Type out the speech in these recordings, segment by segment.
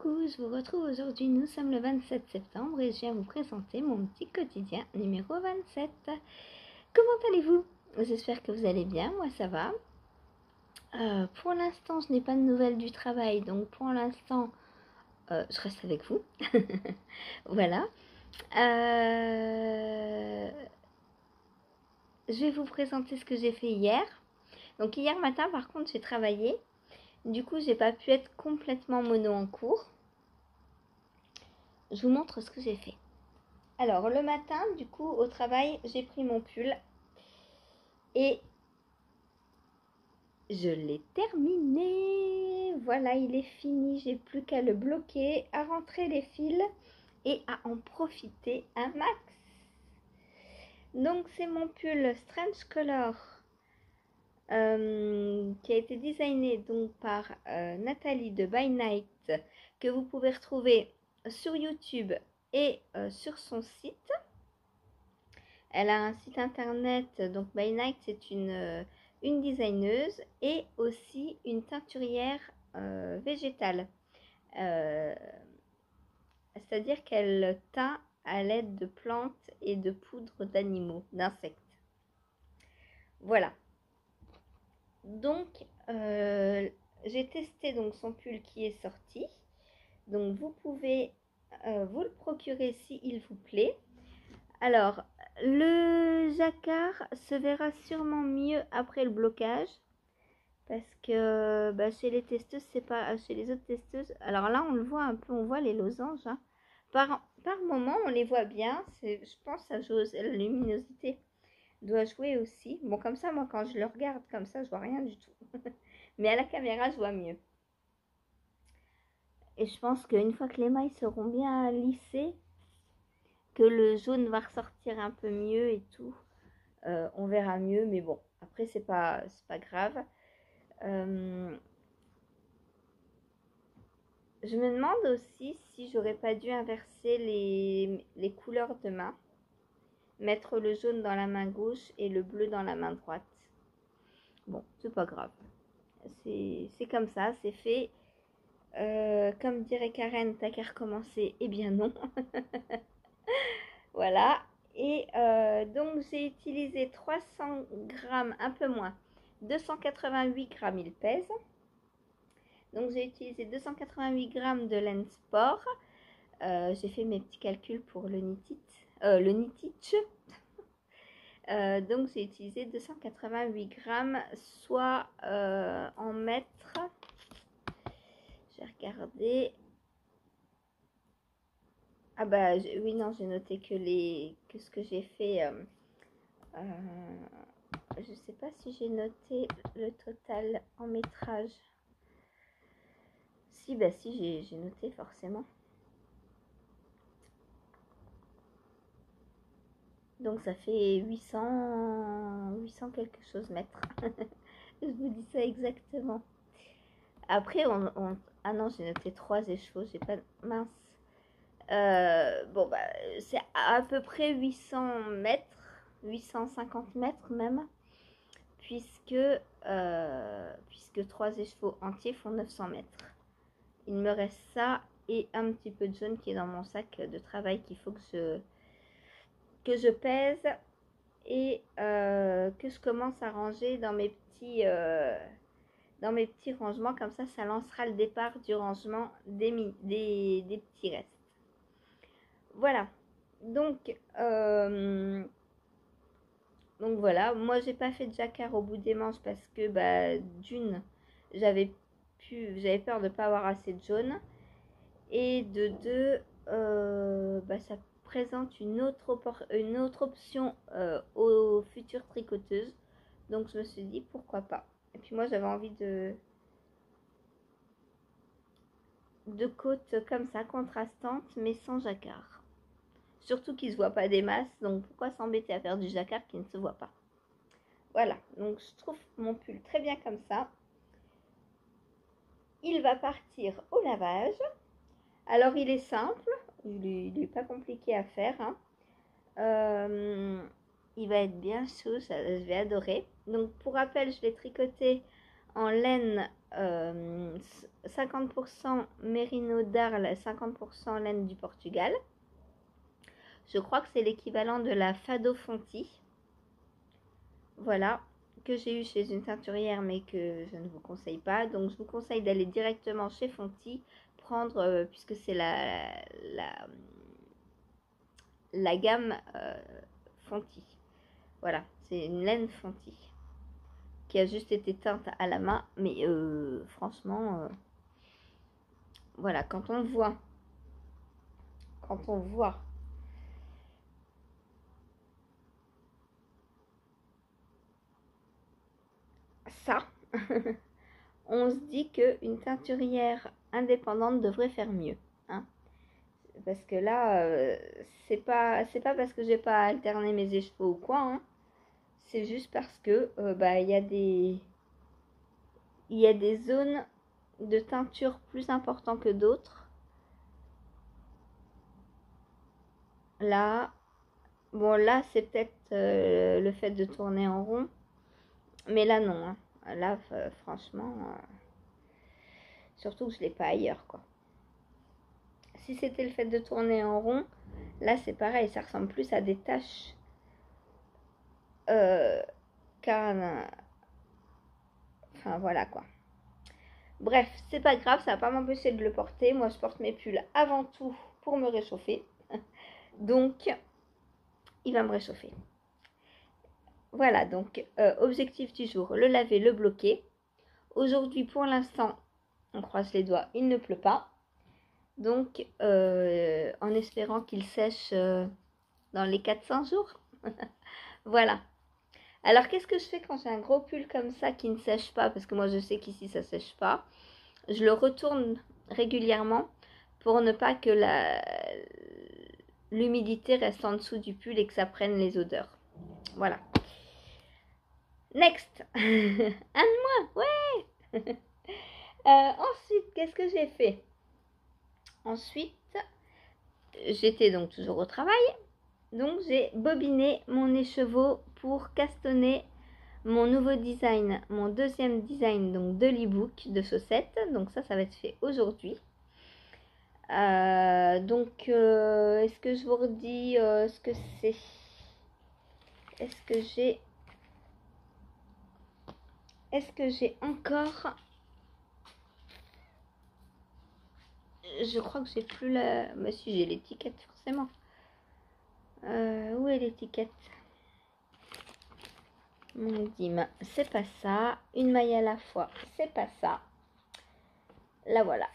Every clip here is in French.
Coucou, je vous retrouve aujourd'hui, nous sommes le 27 septembre et je viens vous présenter mon petit quotidien numéro 27. Comment allez-vous? J'espère que vous allez bien, moi ça va. Pour l'instant, je n'ai pas de nouvelles du travail, donc pour l'instant, je reste avec vous. Voilà. Je vais vous présenter ce que j'ai fait hier. Donc hier matin, par contre, j'ai travaillé. Du coup, j'ai pas pu être complètement mono en cours. Je vous montre ce que j'ai fait. Alors, le matin, du coup, au travail, j'ai pris mon pull et je l'ai terminé. Voilà, il est fini. J'ai plus qu'à le bloquer, à rentrer les fils et à en profiter un max. Donc, c'est mon pull Strange Color qui a été designé donc par Nathalie de By Night, que vous pouvez retrouver sur YouTube et sur son site. Elle a un site internet, donc By Night, c'est une designeuse et aussi une teinturière végétale. C'est-à-dire qu'elle teint à l'aide de plantes et de poudre d'animaux, d'insectes. Voilà. Donc, j'ai testé donc son pull qui est sorti. Donc, vous pouvez vous le procurer s'il vous plaît. Alors, le jacquard se verra sûrement mieux après le blocage. Parce que chez les testeuses, c'est pas chez les autres testeuses. Alors là, on le voit un peu, on voit les losanges. Hein. Par moment, on les voit bien. Je pense que ça joue, la luminosité doit jouer aussi. Bon, comme ça, moi, quand je le regarde comme ça, je vois rien du tout. Mais à la caméra, je vois mieux. Et je pense qu'une fois que les mailles seront bien lissées, que le jaune va ressortir un peu mieux et tout, on verra mieux. Mais bon, après, c'est pas grave. Je me demande aussi si j'aurais pas dû inverser les couleurs de main. Mettre le jaune dans la main gauche et le bleu dans la main droite. Bon, c'est pas grave. C'est comme ça, c'est fait. Comme dirait Karen, t'as qu'à recommencer. Eh bien non. Voilà. Et donc j'ai utilisé 300 grammes, un peu moins. 288 grammes il pèse. Donc j'ai utilisé 288 grammes de laine sport. J'ai fait mes petits calculs pour le Nititch. Donc j'ai utilisé 288 grammes, soit en mètres. J'ai regardé. Ah bah oui, non, j'ai noté que ce que j'ai fait. Je sais pas si j'ai noté le total en métrage. Si, bah si, j'ai noté forcément. Donc ça fait 800 quelque chose mètres. Je vous dis ça exactement. Après, ah non, j'ai noté 3 écheveaux, j'ai pas... Mince. Bon, bah, c'est à peu près 800 mètres, 850 mètres même, puisque 3 écheveaux entiers font 900 mètres. Il me reste ça et un petit peu de jaune qui est dans mon sac de travail qu'il faut que je pèse et que je commence à ranger dans mes petits rangements. Comme ça lancera le départ du rangement des petits restes. Voilà. Donc voilà, moi j'ai pas fait de jacquard au bout des manches parce que d'une, j'avais peur de pas avoir assez de jaune, et de deux, ça présente une autre option aux futures tricoteuses. Donc je me suis dit pourquoi pas. Et puis moi j'avais envie de côtes comme ça, contrastantes, mais sans jacquard. Surtout qu'il ne se voit pas des masses, donc pourquoi s'embêter à faire du jacquard qui ne se voit pas. Voilà, donc je trouve mon pull très bien comme ça. Il va partir au lavage. Alors il est simple, il n'est pas compliqué à faire. Hein. Il va être bien chaud, je vais adorer. Donc pour rappel, je l'ai tricoté en laine 50% mérino d'Arles, 50% laine du Portugal. Je crois que c'est l'équivalent de la Fado Fonti. Voilà, que j'ai eu chez une teinturière mais que je ne vous conseille pas. Donc je vous conseille d'aller directement chez Fonti, prendre, puisque c'est la gamme Fonti. Voilà, c'est une laine Fonti qui a juste été teinte à la main. Mais franchement, voilà, quand on voit ça, on se dit qu'une teinturière indépendante devrait faire mieux. Hein, parce que là, c'est pas parce que j'ai pas alterné mes écheveaux ou quoi. Hein, c'est juste parce que il y a des zones de teinture plus importantes que d'autres. Là, bon, là, c'est peut-être le fait de tourner en rond. Mais là, non. Hein. Là, franchement, surtout que je ne l'ai pas ailleurs, quoi. Si c'était le fait de tourner en rond, là, c'est pareil. Ça ressemble plus à des taches qu'à enfin, voilà, quoi. Bref, c'est pas grave, ça va pas m'empêcher de le porter. Moi, je porte mes pulls avant tout pour me réchauffer. Donc, il va me réchauffer. Voilà, donc, objectif du jour, le laver, le bloquer. Aujourd'hui, pour l'instant, on croise les doigts, il ne pleut pas. Donc, en espérant qu'il sèche dans les 400 jours. Voilà. Alors, qu'est-ce que je fais quand j'ai un gros pull comme ça qui ne sèche pas? Parce que moi, je sais qu'ici, ça ne sèche pas. Je le retourne régulièrement pour ne pas que l'humidité reste en dessous du pull et que ça prenne les odeurs. Voilà. Next. Un de moi, ouais. Ensuite, qu'est-ce que j'ai fait? Ensuite, j'étais donc toujours au travail. Donc, j'ai bobiné mon écheveau pour castonner mon nouveau design, mon deuxième design donc de l'e-book de chaussettes. Donc ça va être fait aujourd'hui. Donc, est-ce que je vous redis ce que c'est? Est-ce que j'ai encore... Je crois que j'ai plus la... Mais si, j'ai l'étiquette, forcément. Où est l'étiquette? Mon dîme, c'est pas ça. Une maille à la fois, c'est pas ça. La voilà.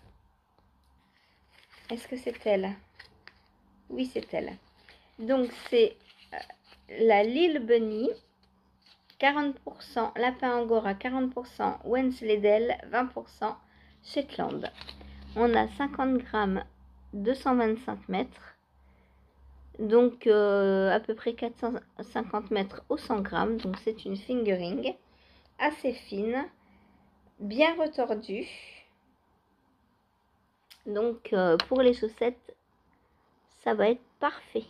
Est-ce que c'est elle? Oui, c'est elle. Donc, c'est la Lille Bunny, 40% Lapin Angora, 40% Wensleydale, 20% Shetland. On a 50 grammes, 225 mètres. Donc, à peu près 450 mètres au 100 grammes. Donc, c'est une fingering assez fine, bien retordue. Donc, pour les chaussettes, ça va être parfait.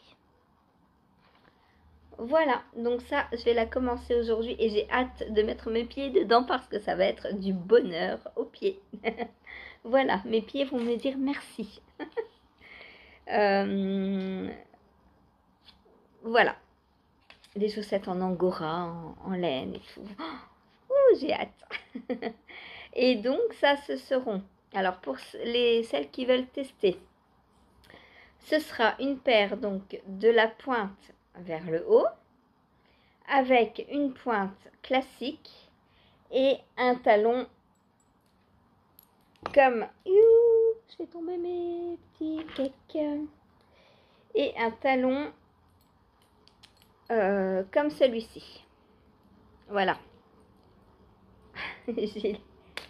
Voilà, donc ça, je vais la commencer aujourd'hui et j'ai hâte de mettre mes pieds dedans parce que ça va être du bonheur aux pieds. Voilà, mes pieds vont me dire merci. Voilà, des chaussettes en angora, en laine et tout. Oh, j'ai hâte. Et donc, ça, ce seront, alors pour celles qui veulent tester, ce sera une paire donc de la pointe vers le haut, avec une pointe classique et un talon comme... je fais tomber mes petits cakes. Et un talon comme celui-ci. Voilà. J'ai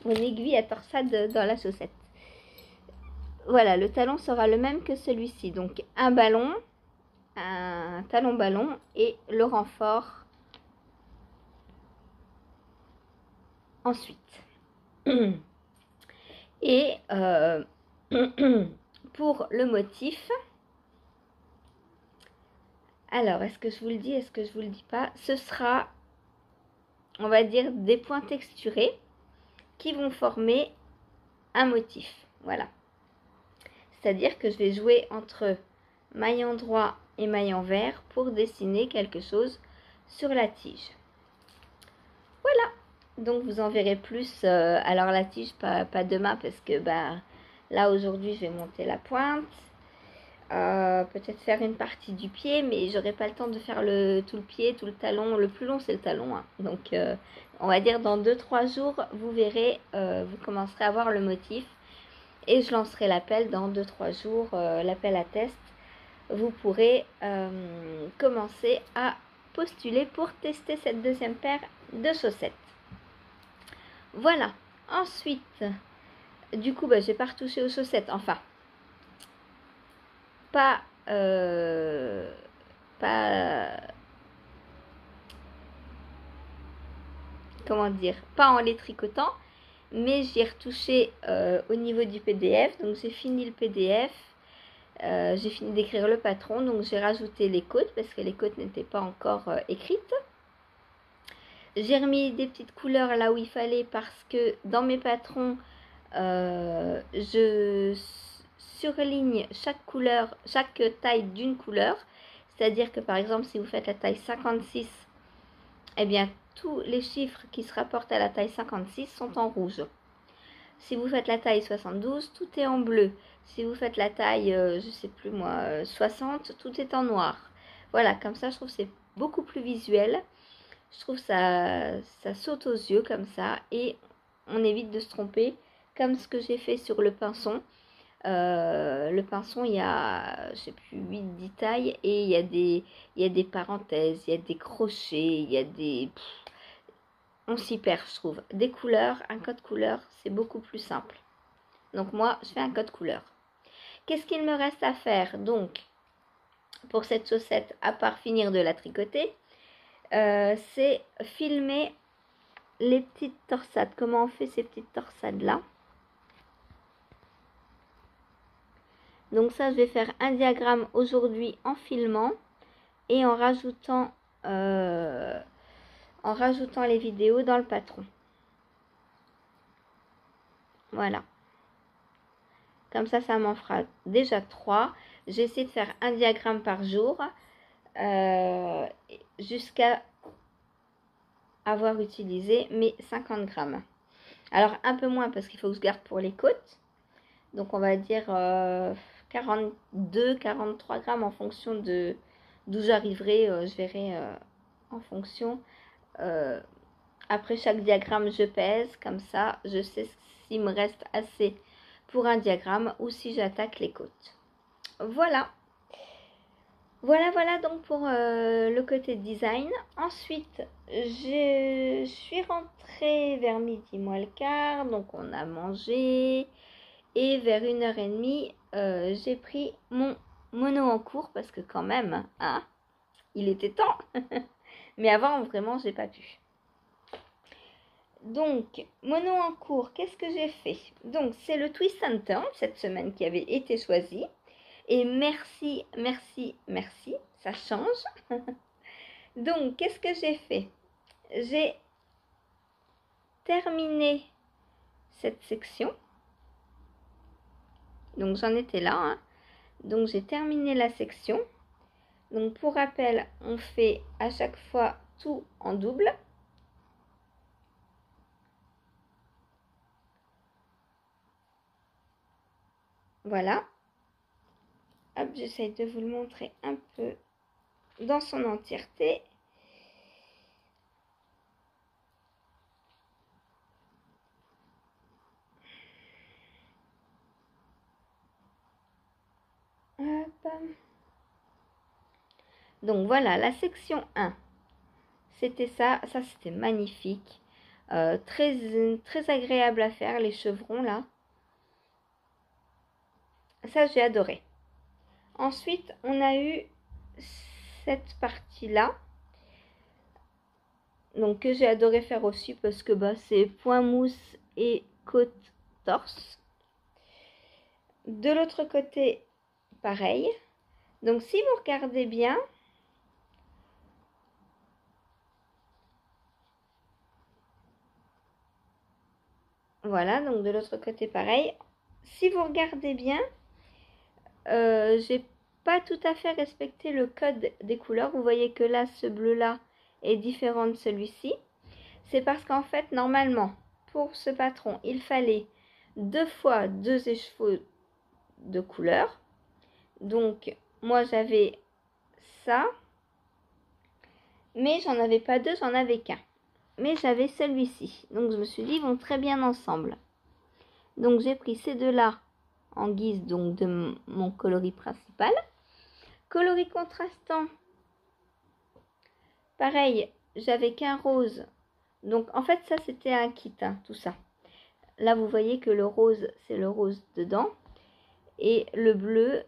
mon aiguille à torsade dans la chaussette. Voilà, le talon sera le même que celui-ci. Donc un ballon, un talon ballon et le renfort ensuite. Et pour le motif, alors est-ce que je vous le dis, est-ce que je vous le dis pas? Ce sera, on va dire, des points texturés qui vont former un motif. Voilà. C'est-à-dire que je vais jouer entre maille endroit et maille envers pour dessiner quelque chose sur la tige. Voilà. Donc vous en verrez plus. Alors la tige, pas demain parce que là aujourd'hui je vais monter la pointe. Peut-être faire une partie du pied, mais j'aurai pas le temps de faire tout le pied, tout le talon. Le plus long c'est le talon, hein. Donc on va dire dans 2-3 jours, vous verrez, vous commencerez à voir le motif. Et je lancerai l'appel dans 2-3 jours, l'appel à test. Vous pourrez commencer à postuler pour tester cette deuxième paire de chaussettes. Voilà. Ensuite, du coup, je vais pas retoucher aux chaussettes. Enfin, pas comment dire, pas en les tricotant, mais j'y ai retouché au niveau du PDF. Donc j'ai fini le PDF, j'ai fini d'écrire le patron, donc j'ai rajouté les côtes parce que les côtes n'étaient pas encore écrites. J'ai remis des petites couleurs là où il fallait parce que dans mes patrons, je surligne chaque couleur, chaque taille d'une couleur. C'est-à-dire que par exemple, si vous faites la taille 56, eh bien tous les chiffres qui se rapportent à la taille 56 sont en rouge. Si vous faites la taille 72, tout est en bleu. Si vous faites la taille, je sais plus moi, 60, tout est en noir. Voilà, comme ça, je trouve que c'est beaucoup plus visuel. Je trouve ça saute aux yeux comme ça et on évite de se tromper comme ce que j'ai fait sur le pinson. Le pinson, il y a, je sais plus, 8-10 tailles et il y a des parenthèses, il y a des crochets, il y a des... On s'y perd, je trouve. Des couleurs, un code couleur, c'est beaucoup plus simple. Donc moi, je fais un code couleur. Qu'est-ce qu'il me reste à faire donc pour cette chaussette, à part finir de la tricoter? C'est filmer les petites torsades. Comment on fait ces petites torsades là? Donc ça, je vais faire un diagramme aujourd'hui en filmant et en rajoutant les vidéos dans le patron. Voilà. Comme ça m'en fera déjà 3. J'essaie de faire un diagramme par jour jusqu'à avoir utilisé mes 50 grammes. Alors un peu moins parce qu'il faut que je garde pour les côtes. Donc on va dire 42-43 grammes en fonction de d'où j'arriverai. Je verrai en fonction. Après chaque diagramme, je pèse. Comme ça, je sais s'il me reste assez pour un diagramme ou si j'attaque les côtes. Voilà. Voilà donc pour le côté design. Ensuite, je suis rentrée vers midi moins le quart. Donc on a mangé. Et vers 1h30, j'ai pris mon mono en cours parce que quand même, hein, il était temps. Mais avant, vraiment, j'ai pas pu. Donc, mono en cours, qu'est-ce que j'ai fait? Donc, c'est le twist and turn cette semaine qui avait été choisi. Et merci, ça change. Donc, qu'est-ce que j'ai fait? J'ai terminé cette section. Donc, j'en étais là, hein. Donc, j'ai terminé la section. Donc, pour rappel, on fait à chaque fois tout en double. Voilà. Hop, j'essaye de vous le montrer un peu dans son entièreté. Hop. Donc voilà, la section 1, c'était ça. Ça, c'était magnifique. Très agréable à faire, les chevrons là. Ça, j'ai adoré. Ensuite, on a eu cette partie-là. Donc, que j'ai adoré faire aussi parce que c'est point mousse et côte torse. De l'autre côté, pareil. Donc, si vous regardez bien, Voilà, donc de l'autre côté pareil. Si vous regardez bien, j'ai pas tout à fait respecté le code des couleurs. Vous voyez que là, ce bleu-là est différent de celui-ci. C'est parce qu'en fait, normalement, pour ce patron, il fallait 2 fois 2 écheveaux de couleur. Donc, moi, j'avais ça. Mais j'en avais pas 2, j'en avais qu'un. Mais j'avais celui-ci. Donc, je me suis dit, ils vont très bien ensemble. Donc, j'ai pris ces deux-là en guise donc de mon coloris principal. Coloris contrastant. Pareil, j'avais qu'un rose. Donc, en fait, ça, c'était un kit, hein, tout ça. Là, vous voyez que le rose, c'est le rose dedans. Et le bleu,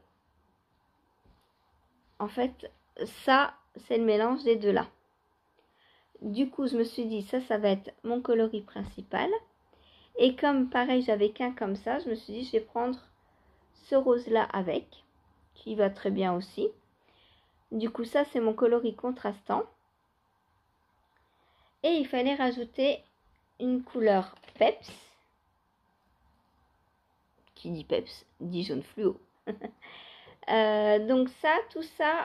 en fait, ça, c'est le mélange des deux-là. Du coup, je me suis dit, ça va être mon coloris principal. Et comme, pareil, j'avais qu'un comme ça, je me suis dit, je vais prendre ce rose-là avec, qui va très bien aussi. Du coup, ça, c'est mon coloris contrastant. Et il fallait rajouter une couleur peps. Qui dit peps, dit jaune fluo. Donc ça, tout ça,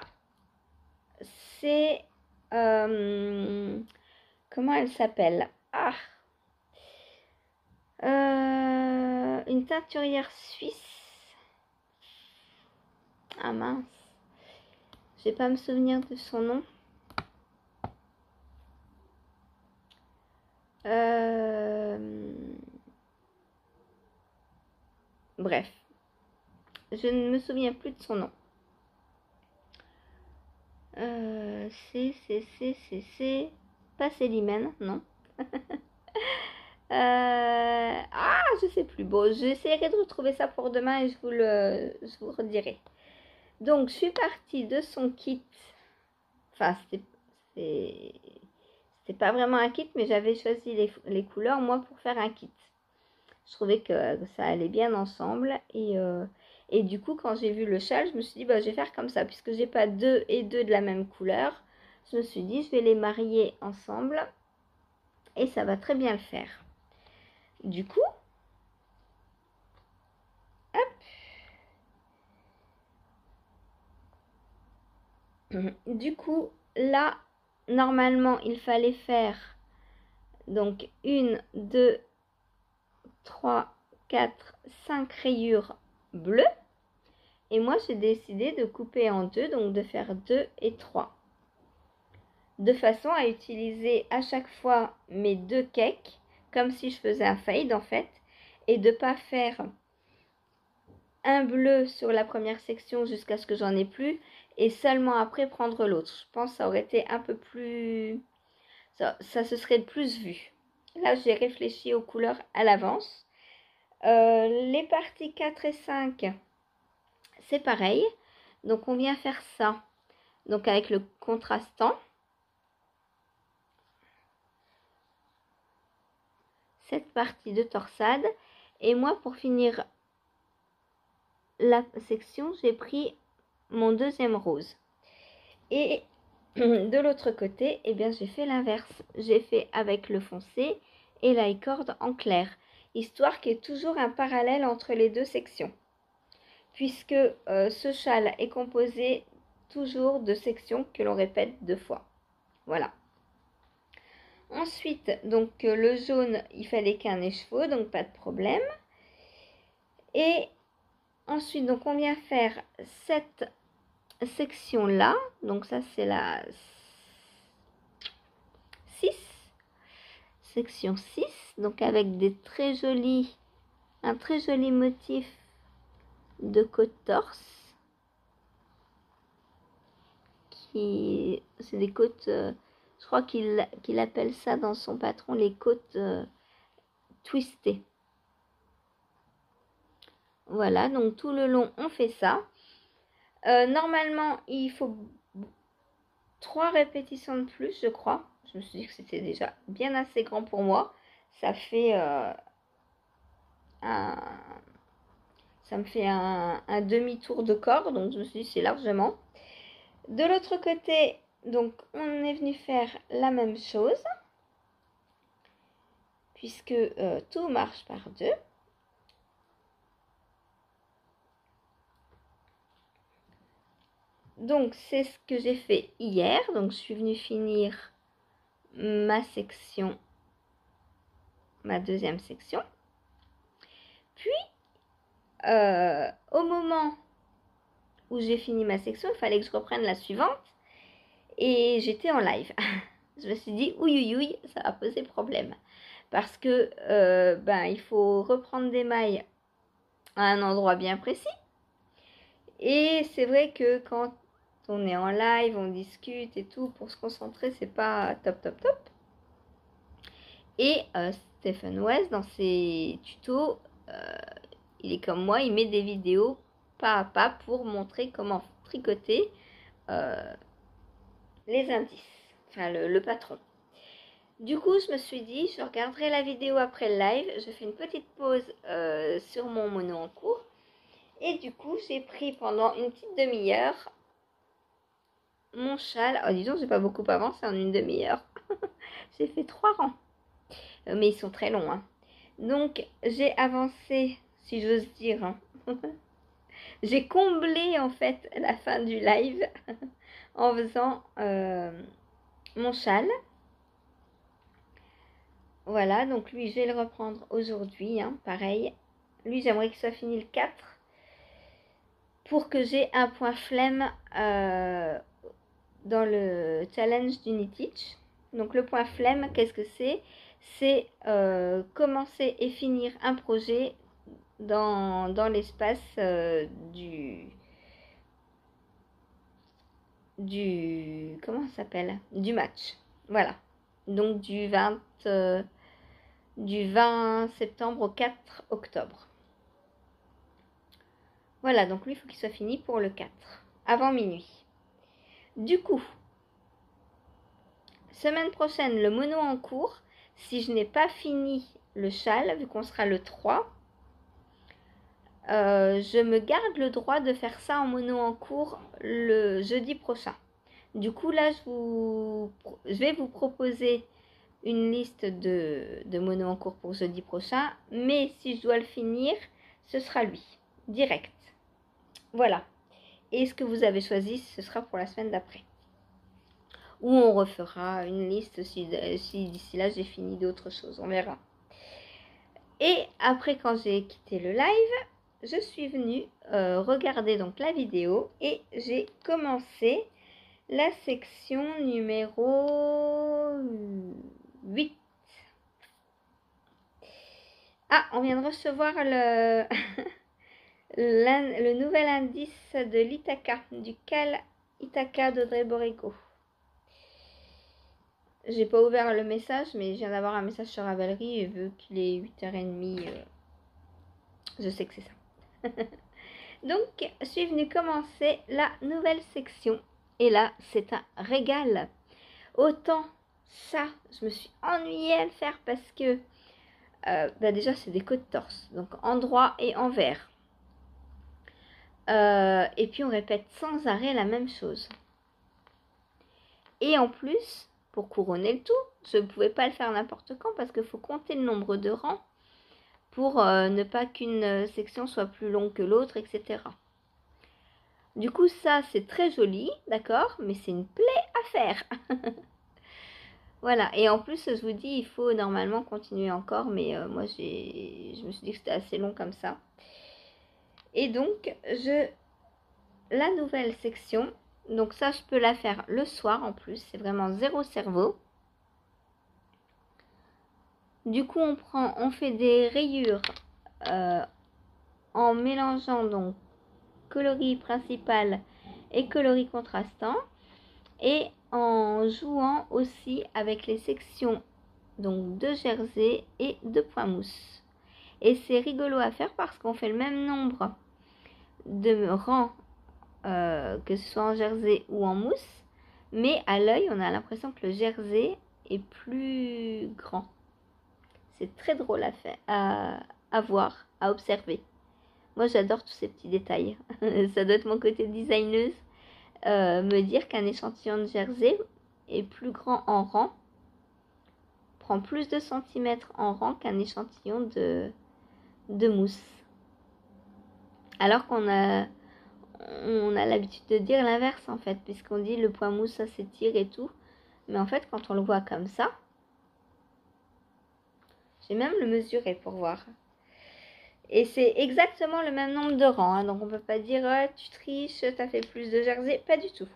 c'est... comment elle s'appelle? Ah, une teinturière suisse. Ah mince. Je vais pas me souvenir de son nom. Bref. Je ne me souviens plus de son nom. C'est... Pas Célimène, non. Ah, je sais plus. Bon, j'essaierai de retrouver ça pour demain et je vous redirai. Donc, je suis partie de son kit. Enfin, c'était pas vraiment un kit, mais j'avais choisi les couleurs, moi, pour faire un kit. Je trouvais que ça allait bien ensemble. Et du coup, quand j'ai vu le châle, je me suis dit, bah, je vais faire comme ça. Puisque j'ai pas 2 et 2 de la même couleur, je me suis dit, je vais les marier ensemble. Et ça va très bien le faire. Du coup, hop. Du coup, là, normalement, il fallait faire donc 1, 2, 3, 4, 5 rayures bleues. Et moi, j'ai décidé de couper en 2, donc de faire 2 et 3. De façon à utiliser à chaque fois mes 2 cakes, comme si je faisais un fade en fait, et de ne pas faire un bleu sur la première section jusqu'à ce que j'en ai plus, et seulement après prendre l'autre. Je pense que ça aurait été un peu plus... Ça se serait plus vu. Là, j'ai réfléchi aux couleurs à l'avance. Les parties 4 et 5, c'est pareil. Donc, on vient faire ça. Donc, avec le contrastant. Cette partie de torsade. Et moi, pour finir la section, j'ai pris mon deuxième rose. Et de l'autre côté, eh bien, j'ai fait l'inverse. J'ai fait avec le foncé et la corde en clair. Histoire qu'il y ait toujours un parallèle entre les deux sections. Puisque ce châle est composé toujours de sections que l'on répète 2 fois. Voilà. Ensuite, donc le jaune, il fallait qu'un écheveau, donc pas de problème. Et ensuite, donc on vient faire cette section-là. Donc ça, c'est la 6. Section 6. Donc avec des un très joli motif de côte torse. C'est des côtes, je crois qu'il appelle ça dans son patron les côtes twistées. Voilà, donc tout le long on fait ça. Normalement il faut 3 répétitions de plus, je crois. Je me suis dit que c'était déjà bien assez grand pour moi. Ça fait ça me fait un demi-tour de corps, donc je me suis dit c'est largement. De l'autre côté, donc on est venu faire la même chose, puisque tout marche par 2. Donc, c'est ce que j'ai fait hier. Donc, je suis venue finir ma section, ma deuxième section. Puis, au moment où j'ai fini ma section, il fallait que je reprenne la suivante. Et j'étais en live. Je me suis dit, ouï, ça va poser problème. Parce que, il faut reprendre des mailles à un endroit bien précis. Et c'est vrai que quand on est en live, on discute et tout, pour se concentrer, c'est pas top. Et Stephen West, dans ses tutos, il est comme moi, il met des vidéos pas à pas pour montrer comment tricoter les indices, enfin le patron. Du coup, je me suis dit, je regarderai la vidéo après le live, je fais une petite pause sur mon mono en cours. Et du coup, j'ai pris pendant une petite demi-heure mon châle. Oh, disons, j'ai pas beaucoup avancé en une demi-heure. J'ai fait 3 rangs. Mais ils sont très longs. Hein. Donc, j'ai avancé, si j'ose dire. Hein. J'ai comblé, en fait, la fin du live en faisant mon châle. Voilà, donc lui, je vais le reprendre aujourd'hui. Hein, pareil. Lui, j'aimerais qu'il soit fini le 4. Pour que j'ai un point flemme dans le challenge d'Uniteach. Donc le point flemme, qu'est-ce que c'est? C'est commencer et finir un projet dans l'espace comment ça s'appelle? Du match. Voilà. Donc du 20 septembre au 4 octobre. Voilà, donc lui, il faut qu'il soit fini pour le 4, avant minuit. Du coup, semaine prochaine, le mono en cours. Si je n'ai pas fini le châle, vu qu'on sera le 3, je me garde le droit de faire ça en mono en cours le jeudi prochain. Du coup, là, je vais vous proposer une liste de mono en cours pour jeudi prochain. Mais si je dois le finir, ce sera lui, direct. Voilà. Et ce que vous avez choisi, ce sera pour la semaine d'après. Ou on refera une liste si d'ici là j'ai fini d'autres choses, on verra. Et après, quand j'ai quitté le live, je suis venue regarder donc la vidéo et j'ai commencé la section numéro 8. Ah, on vient de recevoir le nouvel indice de l'Ithaka, du Cal Ithaka d'Audrey Borrego. J'ai pas ouvert le message, mais je viens d'avoir un message sur Ravelry et vu qu'il est 8h30, je sais que c'est ça. Donc, je suis venue commencer la nouvelle section. Et là, c'est un régal. Autant ça, je me suis ennuyée à le faire parce que déjà, c'est des côtes torse. Donc, en droit et en vert. Et puis, on répète sans arrêt la même chose. Et en plus, pour couronner le tout, je ne pouvais pas le faire n'importe quand parce qu'il faut compter le nombre de rangs pour ne pas qu'une section soit plus longue que l'autre, etc. Du coup, ça, c'est très joli, d'accord, mais c'est une plaie à faire. Voilà, et en plus, je vous dis, il faut normalement continuer encore, mais moi, je me suis dit que c'était assez long comme ça. Et donc, la nouvelle section, donc ça, je peux la faire le soir en plus, c'est vraiment zéro cerveau. Du coup, on fait des rayures en mélangeant donc coloris principal et coloris contrastant et en jouant aussi avec les sections donc de jersey et de point mousse. Et c'est rigolo à faire parce qu'on fait le même nombre de rangs que ce soit en jersey ou en mousse, mais à l'œil on a l'impression que le jersey est plus grand. C'est très drôle à faire, à voir, à observer. Moi, j'adore tous ces petits détails. Ça doit être mon côté designeuse. Me dire qu'un échantillon de jersey est plus grand en rang prend plus de centimètres en rang qu'un échantillon de mousse. Alors qu'on a l'habitude de dire l'inverse en fait, puisqu'on dit le point mousse ça s'étire et tout. Mais en fait quand on le voit comme ça, j'ai même le mesuré pour voir. Et c'est exactement le même nombre de rangs, hein, donc on peut pas dire oh, tu triches, t'as fait plus de jersey, pas du tout.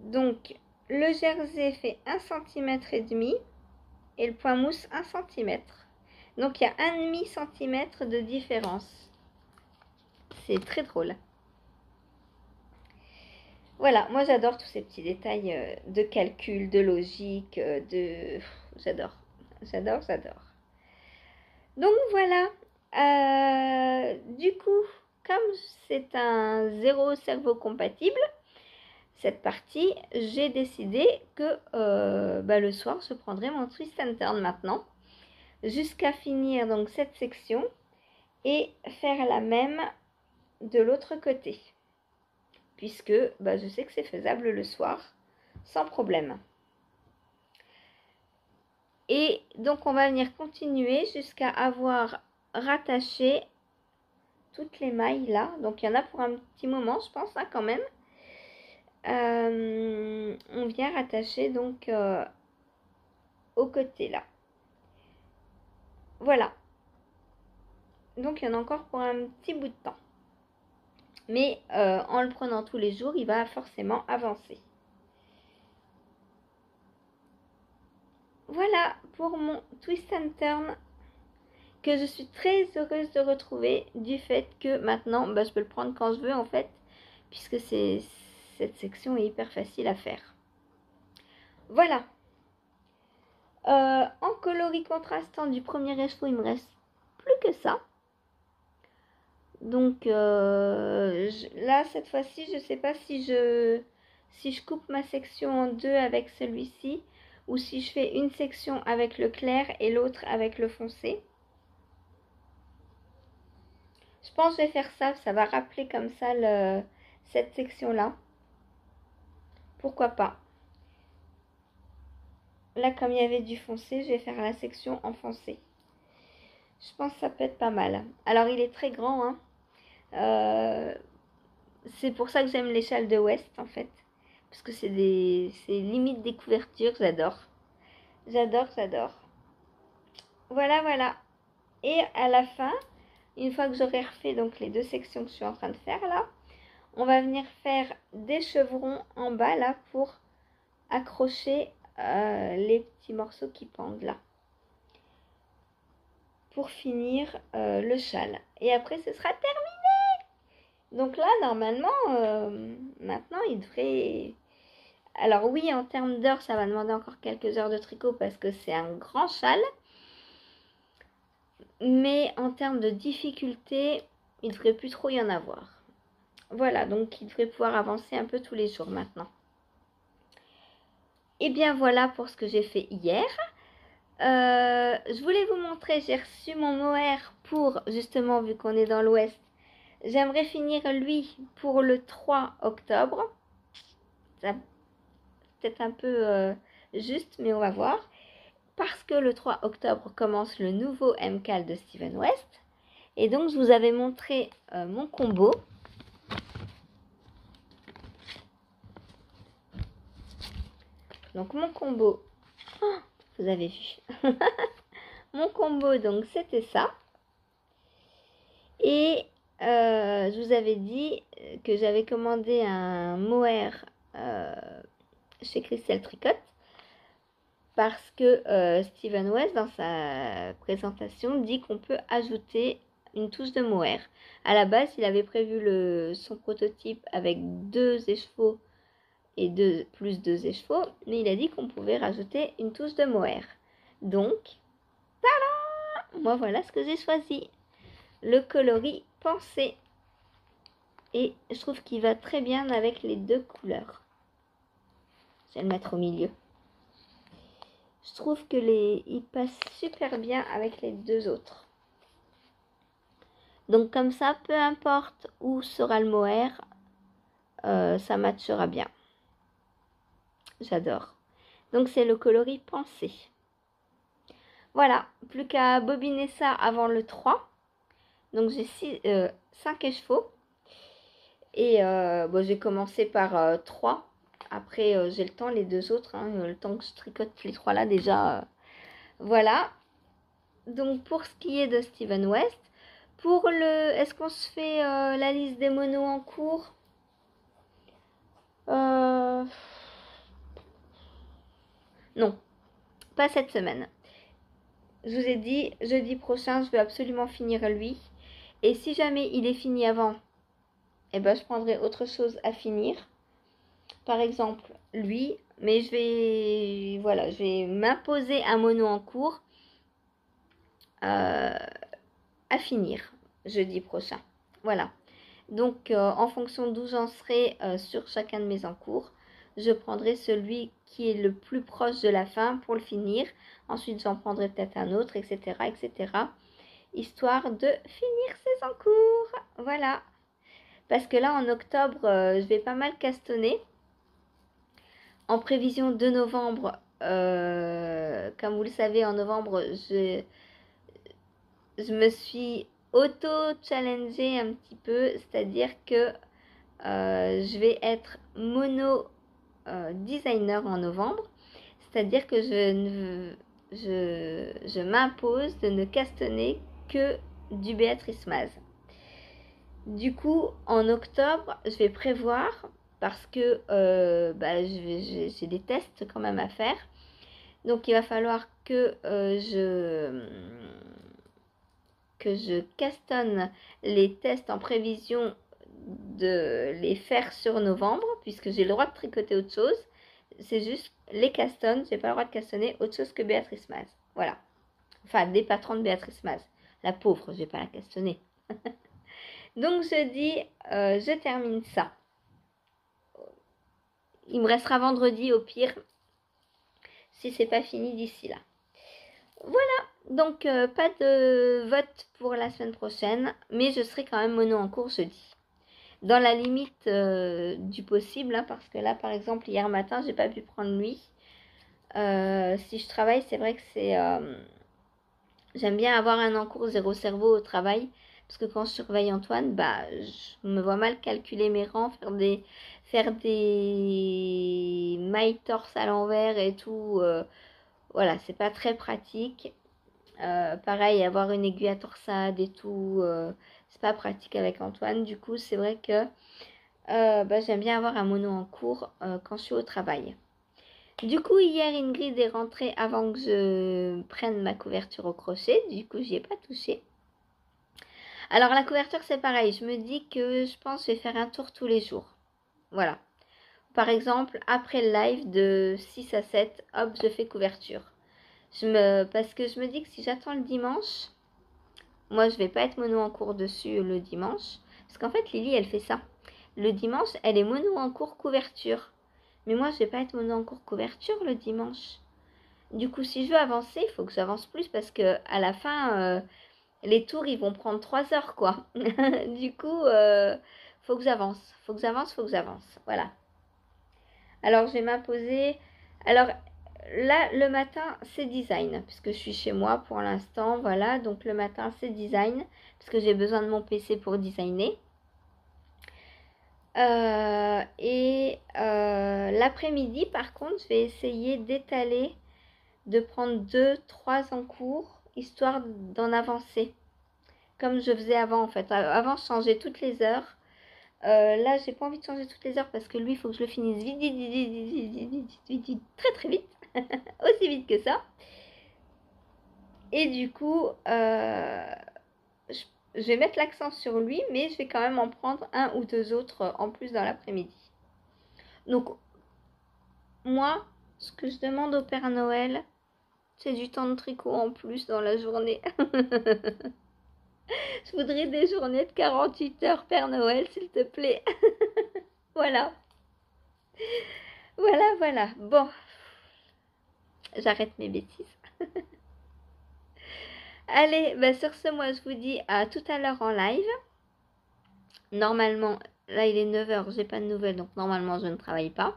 Donc le jersey fait 1,5 cm et le point mousse 1 cm. Donc il y a 1,5 cm de différence. C'est très drôle. Voilà, moi j'adore tous ces petits détails de calcul, de logique, J'adore. Donc voilà. Du coup, comme c'est un zéro cerveau compatible, cette partie, j'ai décidé que le soir, je prendrai mon twist and turn maintenant, jusqu'à finir donc cette section et faire la même de l'autre côté. Puisque je sais que c'est faisable le soir, sans problème. Et donc, on va venir continuer jusqu'à avoir rattaché toutes les mailles là. Donc, il y en a pour un petit moment, je pense, hein, quand même. On vient rattacher donc au côté là. Voilà. Donc, il y en a encore pour un petit bout de temps. Mais en le prenant tous les jours, il va forcément avancer. Voilà pour mon twist and turn que je suis très heureuse de retrouver du fait que maintenant je peux le prendre quand je veux en fait, puisque cette section est hyper facile à faire. Voilà. En coloris contrastant du premier écheveau, il me reste plus que ça. Donc là cette fois-ci je sais pas si je coupe ma section en deux avec celui-ci ou si je fais une section avec le clair et l'autre avec le foncé. Je pense que je vais faire ça, ça va rappeler comme ça cette section là. Pourquoi pas. Là comme il y avait du foncé, je vais faire la section en foncé. Je pense que ça peut être pas mal. Alors il est très grand hein. C'est pour ça que j'aime l'échelle de West en fait. Parce que c'est limite des couvertures, j'adore. J'adore. Voilà. Et à la fin, une fois que j'aurai refait donc les deux sections que je suis en train de faire là, on va venir faire des chevrons en bas là pour accrocher les petits morceaux qui pendent là. Pour finir le châle. Et après ce sera terminé. Donc là normalement, maintenant il devrait... Alors oui, en termes d'heures, ça va demander encore quelques heures de tricot parce que c'est un grand châle. Mais en termes de difficulté, il ne devrait plus trop y en avoir. Voilà, donc il devrait pouvoir avancer un peu tous les jours maintenant. Et bien voilà pour ce que j'ai fait hier. Je voulais vous montrer, j'ai reçu mon mohair pour, justement, vu qu'on est dans l'ouest, j'aimerais finir lui pour le 3 octobre. Ça peut-être un peu juste, mais on va voir. Parce que le 3 octobre commence le nouveau MCAL de Steven West. Et donc, je vous avais montré mon combo. Donc, mon combo... Oh, vous avez vu. Mon combo, donc, c'était ça. Et je vous avais dit que j'avais commandé un mohair chez Christelle Tricot. Parce que Steven West, dans sa présentation, dit qu'on peut ajouter une touche de mohair. À la base, il avait prévu son prototype avec 2 écheveaux et plus 2 écheveaux, mais il a dit qu'on pouvait rajouter une touche de mohair. Donc, tada! Moi, voilà ce que j'ai choisi. Le coloris pensée. Et je trouve qu'il va très bien avec les 2 couleurs. Je vais le mettre au milieu. Je trouve que il passe super bien avec les 2 autres. Donc comme ça, peu importe où sera le mohair, ça matchera bien. J'adore. Donc c'est le coloris pensée. Voilà, plus qu'à bobiner ça avant le 3. Donc j'ai 5 écheveaux. Et bon, j'ai commencé par 3. Après, j'ai le temps, les deux autres. Hein, le temps que je tricote les 3 là déjà. Voilà. Donc pour ce qui est de Steven West. Pour le... Est-ce qu'on se fait la liste des monos en cours? Non, pas cette semaine. Je vous ai dit, jeudi prochain, je veux absolument finir lui. Et si jamais il est fini avant, eh ben, je prendrai autre chose à finir. Par exemple, lui. Mais je vais m'imposer un mono en cours à finir jeudi prochain. Voilà. Donc, en fonction d'où j'en serai sur chacun de mes encours, je prendrai celui qui est le plus proche de la fin pour le finir. Ensuite, j'en prendrai peut-être un autre, etc., etc. Histoire de finir ces encours. Voilà. Parce que là, en octobre, je vais pas mal castonner. En prévision de novembre, comme vous le savez, en novembre, je me suis auto-challengée un petit peu. C'est-à-dire que je vais être mono designer en novembre. C'est-à-dire que je m'impose de ne castonner que du Béatrice Maz. Du coup, en octobre, je vais prévoir, parce que j'ai des tests quand même à faire. Donc, il va falloir que je castonne les tests en prévision de les faire sur novembre, puisque j'ai le droit de tricoter autre chose. C'est juste les castonnes, j'ai pas le droit de castonner autre chose que Béatrice Maz. Voilà. Enfin, des patrons de Béatrice Maz. La pauvre, je vais pas la castonner. Donc je dis, je termine ça. Il me restera vendredi au pire, si c'est pas fini d'ici là. Voilà, donc pas de vote pour la semaine prochaine, mais je serai quand même mono en cours jeudi. Dans la limite du possible, hein, parce que là par exemple hier matin j'ai pas pu prendre nuit. Si je travaille, c'est vrai que c'est... j'aime bien avoir un encours zéro cerveau au travail. Parce que quand je surveille Antoine, je me vois mal calculer mes rangs, faire des mailles torse à l'envers et tout. Voilà, c'est pas très pratique. Pareil, avoir une aiguille à torsade et tout, c'est pas pratique avec Antoine. Du coup, c'est vrai que j'aime bien avoir un mono en cours quand je suis au travail. Du coup, hier, Ingrid est rentrée avant que je prenne ma couverture au crochet. Du coup, j'y ai pas touché. Alors, la couverture, c'est pareil. Je me dis que je pense que je vais faire un tour tous les jours. Voilà. Par exemple, après le live de 6 à 7, hop, je fais couverture. Parce que je me dis que si j'attends le dimanche, moi, je vais pas être mono en cours dessus le dimanche. Parce qu'en fait, Lily, elle fait ça. Le dimanche, elle est mono en cours couverture. Mais moi, je vais pas être mono en cours couverture le dimanche. Du coup, si je veux avancer, il faut que j'avance plus parce que à la fin, les tours, ils vont prendre 3 heures, quoi. Du coup, faut que j'avance. Faut que j'avance. Voilà. Alors, je vais m'imposer. Alors, là, le matin, c'est design. Puisque je suis chez moi pour l'instant. Voilà. Donc, le matin, c'est design. Parce que j'ai besoin de mon PC pour designer. L'après-midi, par contre, je vais essayer d'étaler, de prendre 2-3 en cours, histoire d'en avancer. Comme je faisais avant, en fait. Avant, je changeais toutes les heures. Là, j'ai pas envie de changer toutes les heures parce que lui, il faut que je le finisse vite, très très vite. Aussi vite que ça. Et du coup, je vais mettre l'accent sur lui, mais je vais quand même en prendre un ou deux autres en plus dans l'après-midi. Donc, moi, ce que je demande au Père Noël, c'est du temps de tricot en plus dans la journée. Je voudrais des journées de 48 heures, Père Noël, s'il te plaît. Voilà. Voilà. Bon. J'arrête mes bêtises. Allez, sur ce, moi, je vous dis à tout à l'heure en live. Normalement, là, il est 9h, j'ai pas de nouvelles, donc normalement, je ne travaille pas.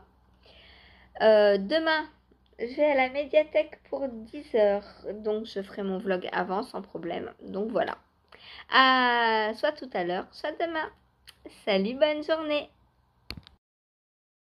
Demain, je vais à la médiathèque pour 10 heures. Donc, je ferai mon vlog avant sans problème. Donc, voilà. Soit tout à l'heure, soit demain. Salut, bonne journée!